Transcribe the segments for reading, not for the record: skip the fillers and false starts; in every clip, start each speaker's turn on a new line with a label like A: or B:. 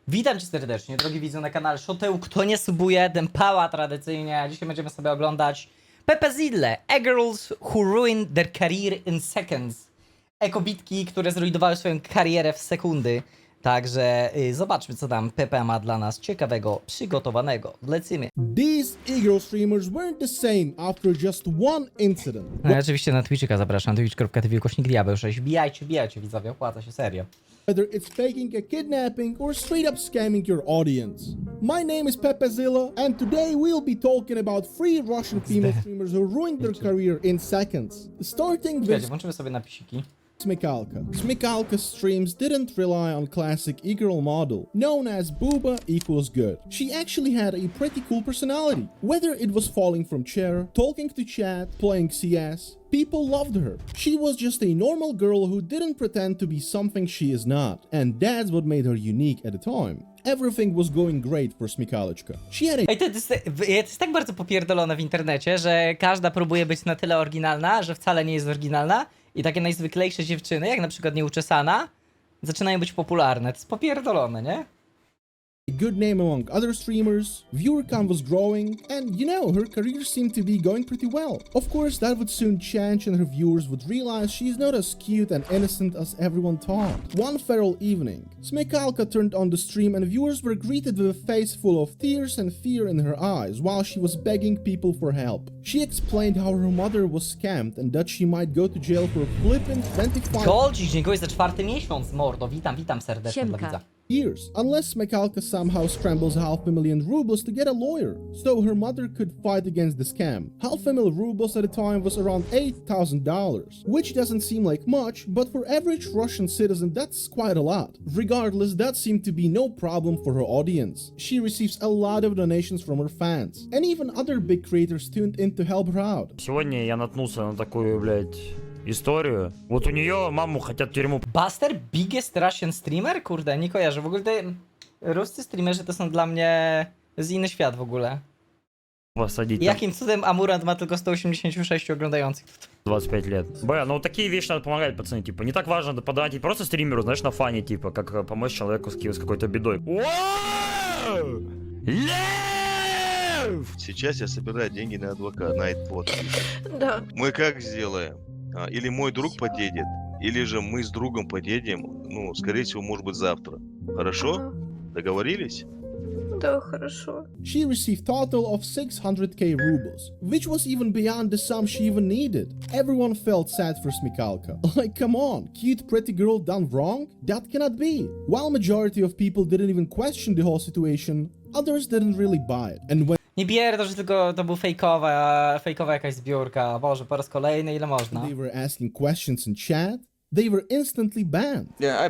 A: Witam cię serdecznie, drogi widzu na kanale Shoteł. Kto nie subuje, ten pała tradycyjnie. A dzisiaj będziemy sobie oglądać Pepe Zille, E-Girls Who Ruined Their Career in Seconds. Ekobitki, które zrujnowały swoją karierę w sekundy. Także zobaczmy, co tam Pepe ma dla nas ciekawego, przygotowanego. Lecimy.
B: These E-Girl streamers weren't the same after just one incident.
A: No i oczywiście na Twitchika zapraszam, twitch.tv/diabeł6. Wbijajcie widzowie, opłaca się serio.
B: Whether it's faking a kidnapping or straight up scamming your audience. My name is Pepe Zilla, and today we'll be talking about 3 Russian female streamers who ruined their career in seconds. Starting
A: Czekajcie,
B: with
A: włączymy sobie napisiki.
B: Smikalka. Smikalka's streams didn't rely on classic e-girl model, known as booba equals good. She actually had a pretty cool personality. Whether it was falling from chair, talking to chat, playing CS, people loved her. She was just a normal girl who didn't pretend to be something she is not, and that's what made her unique at the time. Everything was going great for Smikaleczka. She had a
A: Ej, to jest tak bardzo popierdolone w internecie, że każda próbuje być na tyle oryginalna, że wcale nie jest oryginalna i takie najzwyklejsze dziewczyny, jak na przykład Nieuczesana, zaczynają być popularne. To jest popierdolone, nie?
B: good name among other streamers, viewer count was growing, and her career seemed to be going pretty well. Of course, that would soon change and her viewers would realize she's not as cute and innocent as everyone thought. One feral evening, Smikalka turned on the stream and viewers were greeted with a face full of tears and fear in her eyes while she was begging people for help. She explained how her mother was scammed and that she might go to jail for flipping 25
A: Goldzić, dziękuję za 4. miesiąc, mordo. Witam serdecznie dla widza.
B: years, unless Smikalka somehow scrambles $500,000 rubles to get a lawyer, so her mother could fight against the scam. $500,000 rubles at the time was around $8,000, which doesn't seem like much, but for average Russian citizen that's quite a lot. Regardless, that seemed to be no problem for her audience. She receives a lot of donations from her fans, and even other big creators tuned in to help her out.
C: Сегодня я наткнулся на такую, блядь, историю. Вот у нее маму хотят в тюрьму
A: Buster, biggest Russian streamer? Kurde, nie kojarzę. W ogóle te ruscy streamerzy to są dla mnie z inny świat w ogóle.
C: посадить
A: I
C: там
A: jakim cudem Amurant ma tylko 186 oglądających?
C: 25 лет. Бля, ну такие вещи надо помогать, пацаны, типа, не так важно подавать не просто стримеру, знаешь, на фане, типа, как помочь человеку с какой-то бедой. Вау! Лев!
D: Сейчас я собираю деньги на адвоката, на iPod.
E: Да.
D: Мы как сделаем? Или мой друг подъедет, или же мы с другом подъедем, ну, скорее всего, может быть, завтра. Хорошо? Договорились?
E: Да, хорошо.
B: She received total of 600k rubles, which was even beyond the sum she even needed. Everyone felt sad for Smikalka. Like, come on, cute pretty girl done wrong? That cannot be. While majority of people didn't even question the whole situation, others didn't really buy it. And when
A: Nie pierdol, że tylko to był fejkowa jakaś zbiórka. Boże, po raz kolejny, ile można?
B: they were asking questions in chat, they were instantly banned.
F: Yeah, I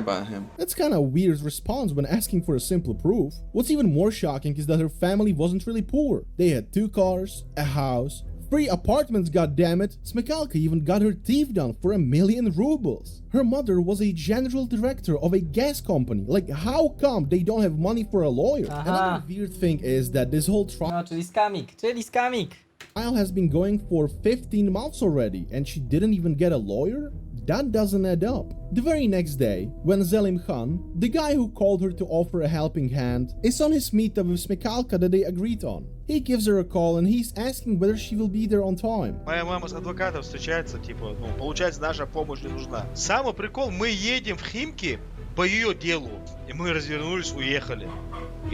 F: bought him.
B: That's kinda weird response when asking for a simple proof. What's even more shocking is that her family wasn't really poor. They had 2 cars, a house, 3 apartments, goddammit. Smikalka even got her teeth done for 1,000,000 rubles. Her mother was a general director of a gas company. Like, how come they don't have money for a lawyer?
A: Aha.
B: Another weird thing is that this whole
A: No, czyli skamik.
B: trial has been going for 15 months already, and she didn't even get a lawyer? That doesn't add up. The very next day, when Zelim Khan, the guy who called her to offer a helping hand, is on his meetup with Smikalka that they agreed on. He gives her a call and he's asking whether she will be there on time.
D: Моя мама с адвокатом встречается, типа, ну, получается, наша помощь не нужна. Самый прикол, мы едем в Химки по ее делу, и мы развернулись, уехали.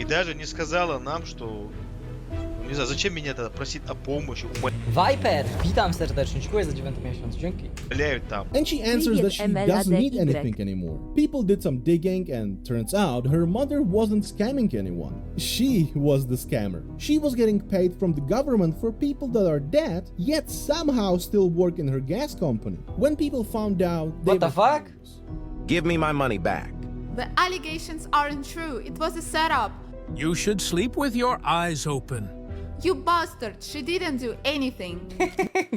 D: И даже не сказала нам, что... Не знаю, зачем меня тогда просить о помощи,
A: Viper, witam serdecznie, dziękuję za 9. miesiąc, dzięki.
D: умоляют там.
B: And she answers that she doesn't need anything anymore. People did some digging and turns out her mother wasn't scamming anyone. She was the scammer. She was getting paid from the government for people that are dead, yet somehow still work in her gas company. When people found out, they
A: What the
B: were
A: fuck?
G: Give me my money back.
H: The allegations aren't true. It was a setup.
I: You should sleep with your eyes open.
H: You bastard. She didn't do anything.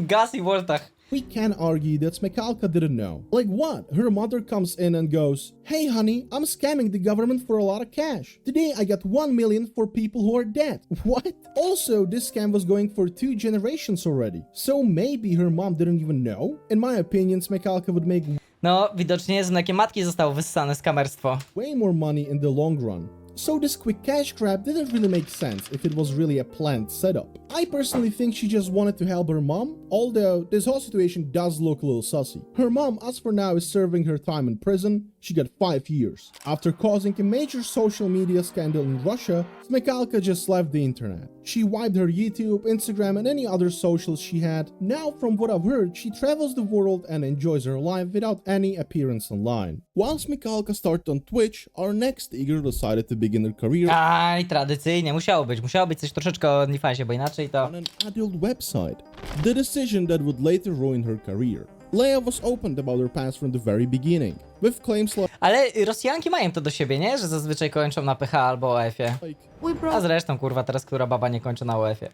A: Gaz i Woltach.
B: We can argue that Smekalka didn't know. Like what? Her mother comes in and goes, "Hey honey, I'm scamming the government for a lot of cash. Today I got 1 million for people who are dead." What? Also, this scam was going for 2 generations already. So maybe her mom didn't even know? In my opinion, Smekalka would make
A: No, widocznie z mlekiem matki zostało wyssane skamerstwo.
B: way more money in the long run. So this quick cash grab didn't really make sense if it was really a planned setup. I personally think she just wanted to help her mom, although this whole situation does look a little sussy. Her mom, as for now, is serving her time in prison. She got 5 years. After causing a major social media scandal in Russia, Smekalka just left the internet. She wiped her YouTube, Instagram, and any other socials she had. Now, from what I've heard, she travels the world and enjoys her life without any appearance online. While Smekalka started on Twitch, our next eager decided to begin her career
A: Aj, tradycyjnie, musiało być coś troszeczkę o OnlyFansie, bo inaczej to...
B: on an adult website. The decision that would later ruin her career. Leia was open about her past from the very beginning, with claims
A: Ale Rosjanki mają to do siebie, nie? Że zazwyczaj kończą na PH albo OF-ie.
B: like
H: We
A: A
H: broke
A: zresztą, kurwa, teraz która baba nie kończy na OF-ie?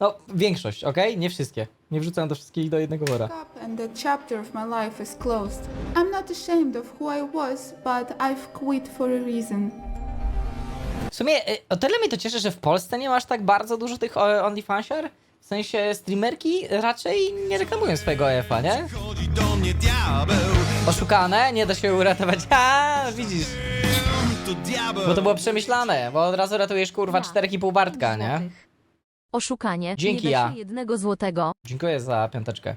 A: No, większość, okej? Nie wszystkie. Nie wrzucam do wszystkich do jednego wora.
H: up and the chapter of my life is closed. I'm not ashamed of who I was, but I've quit for a reason.
A: W sumie o tyle mnie to cieszy, że w Polsce nie masz tak bardzo dużo tych OnlyFansiar. W sensie streamerki raczej nie reklamują swojego OF-a, nie? Oszukane, nie da się uratować. Ha, widzisz. Bo to było przemyślane, bo od razu ratujesz kurwa 4,5 Bartka, nie?
F: Oszukanie.
A: Dzięki,
F: nie da
A: ja.
F: się 1 złotego.
A: Dziękuję za piąteczkę.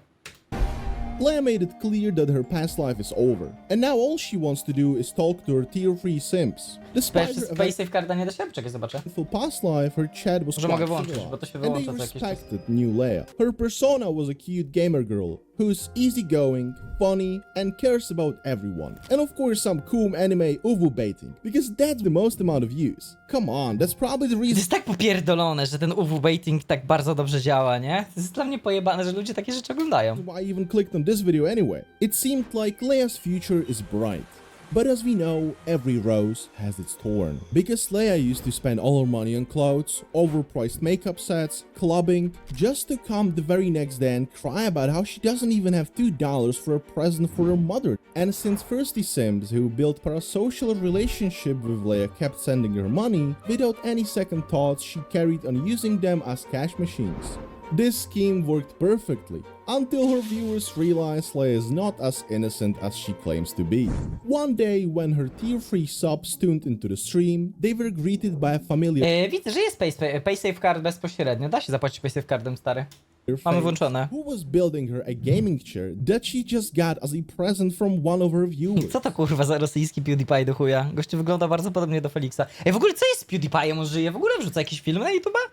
B: Leia made it clear that her past life is over, and now all she wants to do is talk to her tier 3 simps. Despite
A: Przez
B: her
A: Pay Safeguarda nie da się? Czekaj, zobaczę.
B: eventful past life, her chat was
A: Może mogę
B: quite
A: włączyć,
B: civilized,
A: bo to się
B: and they
A: wyłącza co jakiś czas.
B: respected new Leia. Her persona was a cute gamer girl who's easygoing, funny, and cares about everyone. And of course some cool anime uwu baiting, because that's the most amount of views. Come on, that's probably the
A: To
B: reason
A: jest tak popierdolone, że ten UW baiting tak bardzo dobrze działa, nie? To jest dla mnie pojebane, że ludzie takie rzeczy oglądają.
B: why I even clicked on this video anyway. It seemed like Leia's future is bright. But as we know, every rose has its thorn. Because Leia used to spend all her money on clothes, overpriced makeup sets, clubbing, just to come the very next day and cry about how she doesn't even have $2 for a present for her mother. And since Thirsty Sims, who built parasocial relationship with Leia, kept sending her money, without any second thoughts, she carried on using them as cash machines. This scheme worked perfectly, until her viewers realized Leia is not as innocent as she claims to be. One day, when her tier 3 subs tuned into the stream, they were greeted by a familiar
A: Widzę, że jest Pay Safecard bezpośrednio. Da się zapłacić Pay Safecardem, stary. Mamy
B: face
A: włączone.
B: who was building her a gaming chair that she just got as a present from one of her viewers.
A: Co to kurwa za rosyjski PewDiePie do chuja? Gościu wygląda bardzo podobnie do Felixa. Ej, w ogóle co jest z PewDiePie'em? On żyje? W ogóle wrzuca jakieś filmy na YouTube'a?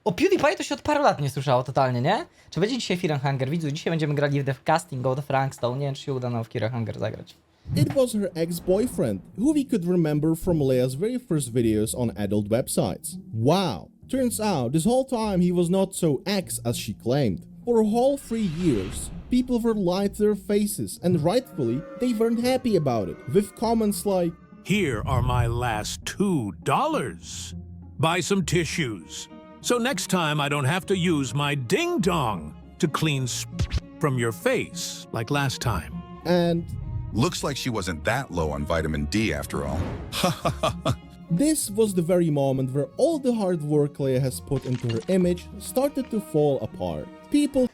A: O PewDiePie to się od paru lat nie słyszało totalnie, nie? Czy będzie dzisiaj Fear and Hunger? Widzu, dzisiaj będziemy grali w The Casting of the Frankstone. Nie wiem, czy się uda nam w Fear and Hunger zagrać.
B: It was her ex-boyfriend, who we could remember from Leia's very first videos on adult websites. Wow! Turns out, this whole time he was not so ex as she claimed. For a whole 3 years, people were lied to their faces, and rightfully, they weren't happy about it, with comments like,
I: Here are my last $2. Buy some tissues. So next time I don't have to use my ding-dong to clean from your face like last time.
B: and
J: Looks like she wasn't that low on vitamin D after all.
B: this was the very moment where all the hard work Leia has put into her image started to fall apart. People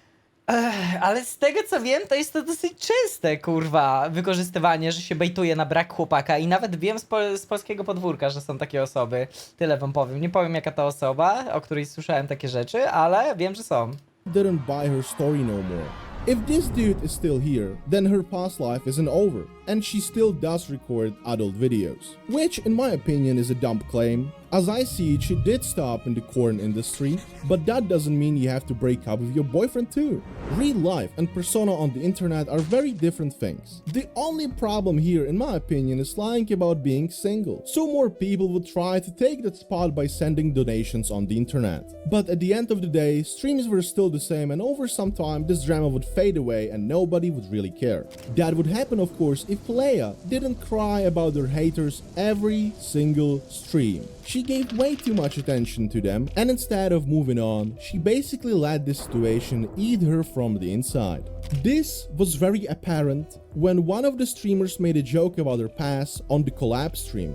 A: Ale z tego co wiem, to jest to dosyć czyste, kurwa, wykorzystywanie, że się bejtuje na brak chłopaka i nawet wiem z polskiego podwórka, że są takie osoby. Tyle wam powiem. Nie powiem jaka to osoba, o której słyszałem takie rzeczy, ale wiem, że są.
B: didn't buy her story no more. If this dude is still here, then her past life isn't over, and she still does record adult videos. Which, in my opinion, is a dumb claim. As I see it, she did stop in the corn industry, but that doesn't mean you have to break up with your boyfriend too. Real life and persona on the internet are very different things. The only problem here, in my opinion, is lying about being single. So more people would try to take that spot by sending donations on the internet. But at the end of the day, streams were still the same, and over some time this drama would fade away and nobody would really care. That would happen, of course, if Leia didn't cry about her haters every single stream. She she gave way too much attention to them, and instead of moving on, she basically let the situation eat her from the inside. This was very apparent when one of the streamers made a joke about her past on the collab stream.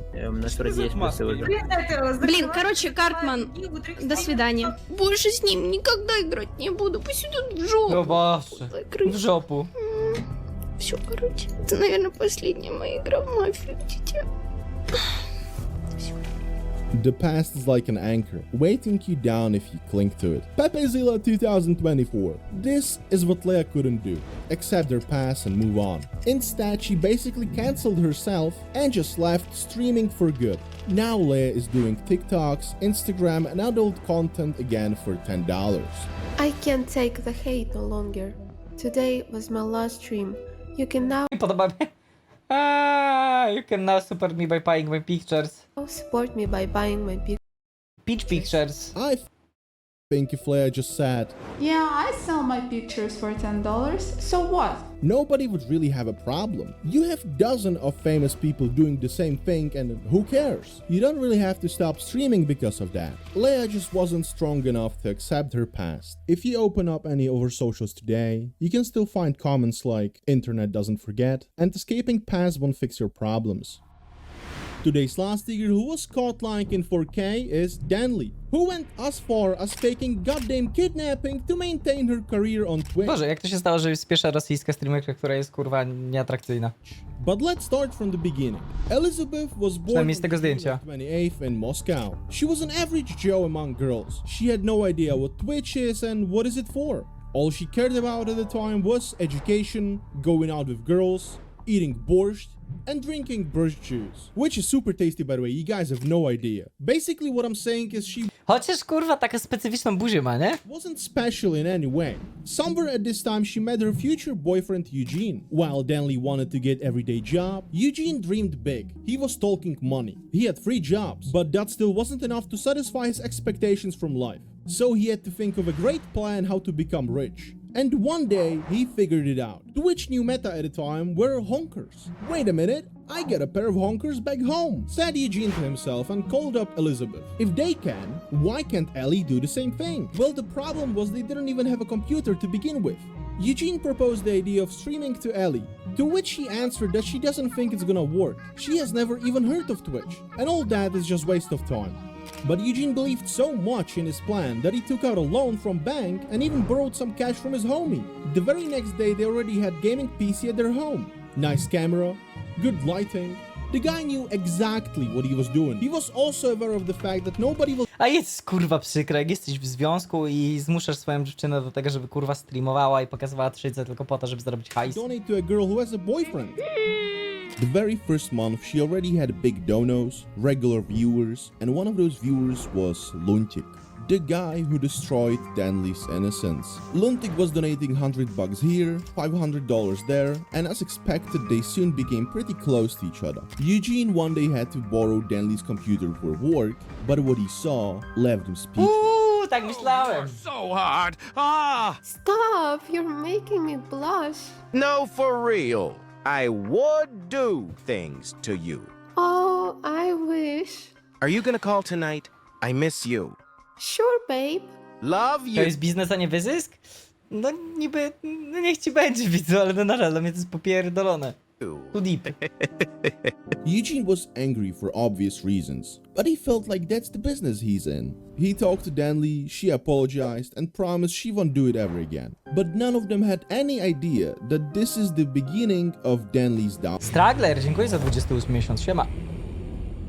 E: Блин, короче, Картман, до свидания. Больше с ним никогда играть не буду. Пусть идут в
A: O
E: жопу.
A: Boże, w żopu.
E: Все, короче. Это, наверное, последняя моя игра в мафию, дитя.
B: The past is like an anchor, weighting you down if you cling to it. Pepezilla 2024. This is what Leia couldn't do. Accept her past and move on. Instead, she basically cancelled herself and just left streaming for good. Now Leia is doing TikToks, Instagram and adult content again for $10.
E: I can't take the hate no longer. Today was my last stream. You can now
A: Podoba mi. You can now support me by buying my pictures.
E: support me by buying my
A: Peach pictures.
B: I think if Leia just said,
H: Yeah, I sell my pictures for $10, so what?
B: nobody would really have a problem. You have dozens of famous people doing the same thing and who cares? You don't really have to stop streaming because of that. Leia just wasn't strong enough to accept her past. If you open up any of her socials today, you can still find comments like internet doesn't forget and escaping past won't fix your problems. Today's last digger who was caught lying in 4K is Danley, who went as far as faking goddamn kidnapping to maintain her career on Twitch.
A: Boże, jak to się stało, że jest pierwsza rosyjska streamerka, która jest kurwa nieatrakcyjna?
B: But let's start from the beginning. Elizabeth was born
A: Przynajmniej z
B: on
A: tego zdjęcia.
B: July 28th in Moscow. She was an average Joe among girls. She had no idea what Twitch is and what is it for. All she cared about at the time was education, going out with girls, eating borscht, and drinking brush juice. Which is super tasty, by the way, you guys have no idea. Basically what I'm saying is she
A: Chociaż kurwa taką specyficzną buzię ma, nie?
B: wasn't special in any way. Somewhere at this time she met her future boyfriend Eugene. While Danley wanted to get everyday job, Eugene dreamed big. He was talking money. He had 3 jobs, but that still wasn't enough to satisfy his expectations from life. So he had to think of a great plan how to become rich. And one day, he figured it out. The which new meta at the time were honkers. Wait a minute, I get a pair of honkers back home, said Eugene to himself and called up Elizabeth. If they can, why can't Ellie do the same thing? Well, the problem was they didn't even have a computer to begin with. Eugene proposed the idea of streaming to Ellie, to which she answered that she doesn't think it's gonna work. She has never even heard of Twitch, and all that is just waste of time. But Eugene believed so much in his plan that he took out a loan from bank and even borrowed some cash from his homie. The very next day they already had gaming PC at their home. Nice camera, good lighting. The guy knew exactly what he was doing. He was also aware of the fact that nobody will
A: A jest kurwa przykre, jak jesteś w związku i zmuszasz swoją dziewczynę do tego, żeby kurwa streamowała i pokazywała trzyce tylko po to, żeby zarobić hajs.
B: donate to a girl who has a boyfriend. The very first month, she already had big donos, regular viewers, and one of those viewers was Luntik, the guy who destroyed Danley's innocence. Luntik was donating $100 here, $500 there, and as expected, they soon became pretty close to each other. Eugene one day had to borrow Danley's computer for work, but what he saw left him speechless.
A: Tak myślałem.
G: So hard. Ah!
E: Stop! You're making me blush.
G: No, for real. I would do things to you.
E: Oh, I wish.
G: Are you gonna call tonight? I miss you.
E: Sure, babe.
G: Love
A: To
G: you.
A: jest biznes, a nie wyzysk? No niby, no niech ci będzie widzu, ale no nadal dla mnie to jest popierdolone. Too deep.
B: Eugene was angry for obvious reasons, but he felt like that's the business he's in. He talked to Danley, she apologized, and promised she won't do it ever again. But none of them had any idea that this is the beginning of Danley's
A: Stragler, dziękuję za 28 miesiąc, siema.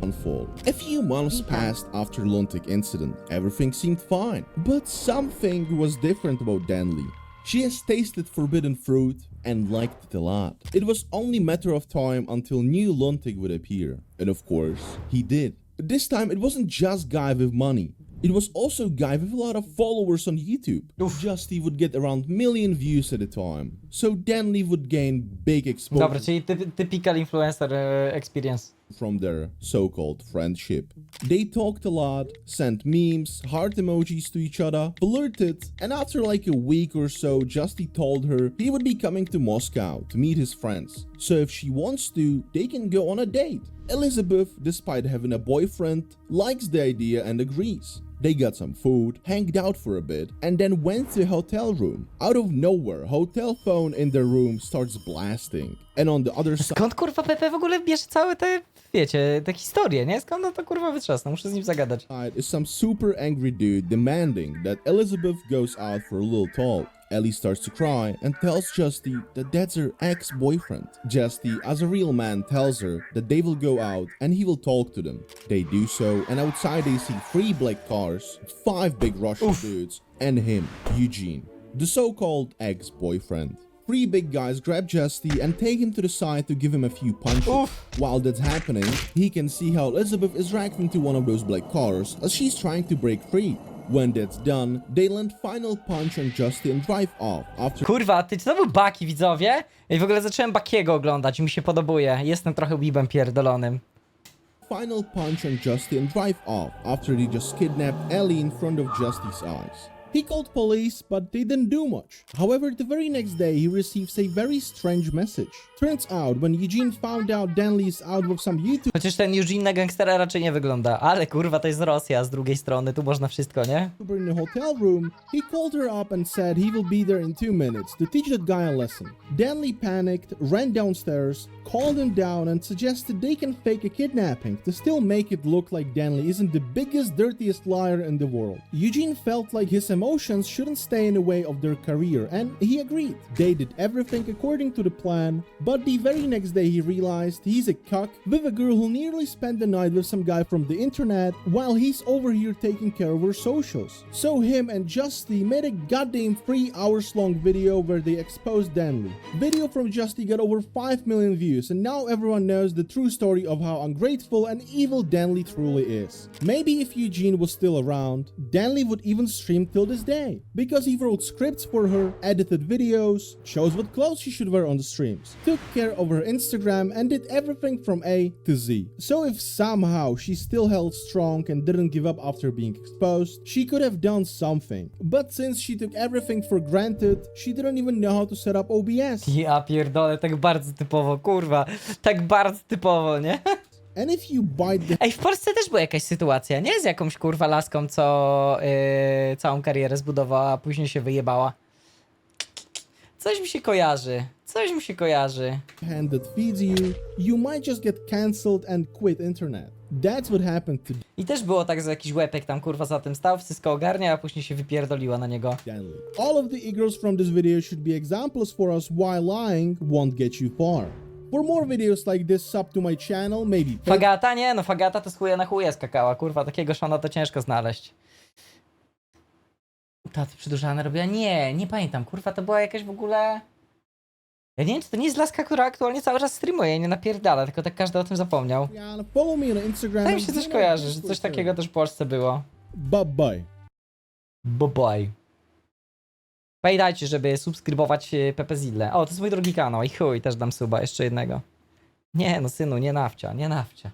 B: downfall. A few months passed after Luntik incident. Everything seemed fine, but something was different about Danley. She has tasted forbidden fruit and liked it a lot. It was only a matter of time until new Luntik would appear. And of course, he did. This time it wasn't just guy with money. It was also a guy with a lot of followers on YouTube. Just he would get around million views at a time. so Danley would gain big exposure
A: Dobra, czyli typical influencer experience.
B: from their so-called friendship. They talked a lot, sent memes, heart emojis to each other, flirted, and after like a week or so, Justy told her he would be coming to Moscow to meet his friends. So if she wants to, they can go on a date. Elizabeth, despite having a boyfriend, likes the idea and agrees. They got some food, hanged out for a bit, and then went to a hotel room. Out of nowhere, hotel phone in their room starts blasting. And on the other side
A: Skąd kurwa Pepe w ogóle bierze całe te, wiecie, te historie, nie? Skąd on to kurwa wytrzasnął? Muszę z nim zagadać.
B: is some super angry dude demanding that Elizabeth goes out for a little talk. Ellie starts to cry and tells Justy that that's her ex-boyfriend. Justy, as a real man, tells her that they will go out and he will talk to them. They do so, and outside they see 3 black cars, 5 big Russian dudes, and him, Eugene, the so-called ex-boyfriend. 3 big guys grab Justy and take him to the side to give him a few punches. While that's happening, he can see how Elizabeth is dragged into one of those black cars as she's trying to break free. When that's done, they land final punch on Justy and drive off. After
A: Kurwa, ty, czy to był Baki, widzowie? I w ogóle zacząłem Bakiego oglądać i mi się podobuje. Jestem trochę weebem pierdolonym.
B: final punch on Justy and drive off after they just kidnapped Ellie in front of Justy's eyes. He called police, but they didn't do much. However, the very next day, he receives a very strange message. Turns out, when Eugene found out Danley is out with some YouTube
A: Chociaż ten Eugene na gangstera raczej nie wygląda. Ale kurwa, to jest Rosja, z drugiej strony, tu można wszystko, nie?
B: YouTuber in the hotel room, he called her up and said he will be there in 2 minutes to teach that guy a lesson. Danley panicked, ran downstairs, called him down and suggested they can fake a kidnapping to still make it look like Danley isn't the biggest, dirtiest liar in the world. Eugene felt like his emotions shouldn't stay in the way of their career, and he agreed. They did everything according to the plan, but the very next day he realized he's a cuck with a girl who nearly spent the night with some guy from the internet while he's over here taking care of her socials. So him and Justy made a goddamn 3 hours long video where they exposed Danley. Video from Justy got over 5 million views, and now everyone knows the true story of how ungrateful and evil Danley truly is. Maybe if Eugene was still around, Danley would even stream till this day, because he wrote scripts for her, edited videos, chose what clothes she should wear on the streams, took care of her Instagram, and did everything from A to Z. So if somehow she still held strong and didn't give up after being exposed, she could have done something. But since she took everything for granted, she didn't even know how to set up OBS.
A: Ja pierdolę, tak bardzo typowo, kurwa. Tak bardzo typowo, nie?
B: And if you bite the
A: Ej, w Polsce też była jakaś sytuacja, nie? Z jakąś kurwa laską, co całą karierę zbudowała, a później się wyjebała. Coś mi się kojarzy. Coś mi się kojarzy.
B: hand that feeds you, you might just get cancelled and quit internet. That's what happened to
A: I też było tak, że jakiś łepek tam kurwa za tym stał, wszystko ogarnia, a później się wypierdoliła na niego.
B: Danley. All of the e-girls from this video should be examples for us why lying won't get you far. For more videos like this, sub to my channel, maybe
A: Fagata? Nie, no Fagata to z chuja na chuje skakała, kurwa, takiego szona to ciężko znaleźć. Taty przedłużana robiła? Nie, nie pamiętam, kurwa, to była jakaś w ogóle... Ja nie wiem, czy to nie jest laska, która aktualnie cały czas streamuje i nie napierdala, tylko tak każdy o tym zapomniał.
B: follow me on Instagram.
A: Tak mi się coś kojarzy, że coś takiego też w Polsce było.
B: Bye bye.
A: Bye. Pamiętajcie, żeby subskrybować Pepe Zille. O, to jest mój drugi kanał i chuj, też dam suba, jeszcze jednego. Nie no synu, nie nawcia, nie nawcia.